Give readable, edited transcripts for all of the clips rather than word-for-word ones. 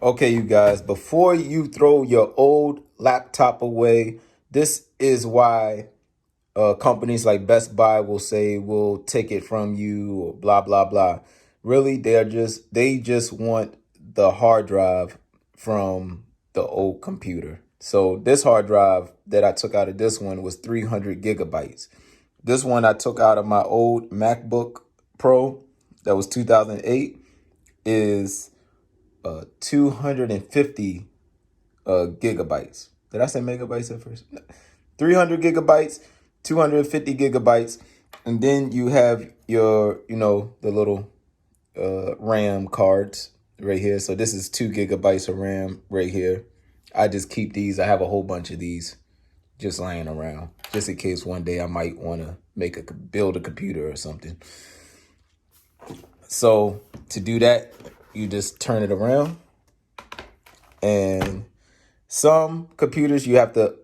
Okay, you guys, before you throw your old laptop away, this is why companies like Best Buy will say we'll take it from you or blah blah blah. Really, they just want the hard drive from the old computer. So this hard drive that I took out of this one was 300 gigabytes. This one I took out of my old MacBook Pro that was 2008 is 250 gigabytes. Did I say megabytes at first? 300 gigabytes, 250 gigabytes. And then you have your, the little RAM cards right here. So this is 2 gigabytes of RAM right here. I just keep these. I have a whole bunch of these just laying around, just in case one day I might want to build a computer or something. So to do that, you just turn it around, and some computers you have to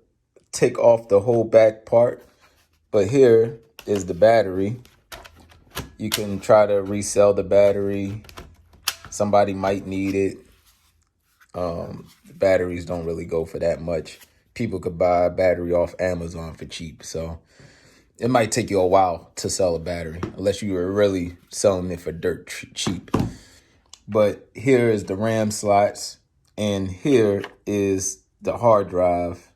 take off the whole back part, but here is the battery. You can try to resell the battery. Somebody might need it. Batteries don't really go for that much. People could buy a battery off Amazon for cheap, so it might take you a while to sell a battery unless you were really selling it for dirt cheap. But here is the RAM slots, and here is the hard drive.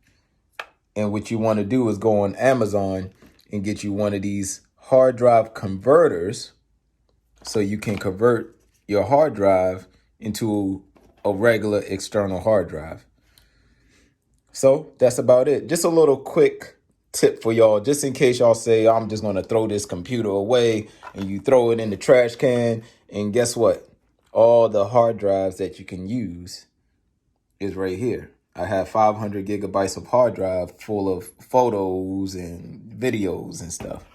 And what you want to do is go on Amazon and get you one of these hard drive converters so you can convert your hard drive into a regular external hard drive. So that's about it. Just a little quick tip for y'all, just in case y'all say, I'm just going to throw this computer away, and you throw it in the trash can. And guess what? All the hard drives that you can use is right here. I have 500 gigabytes of hard drive full of photos and videos and stuff.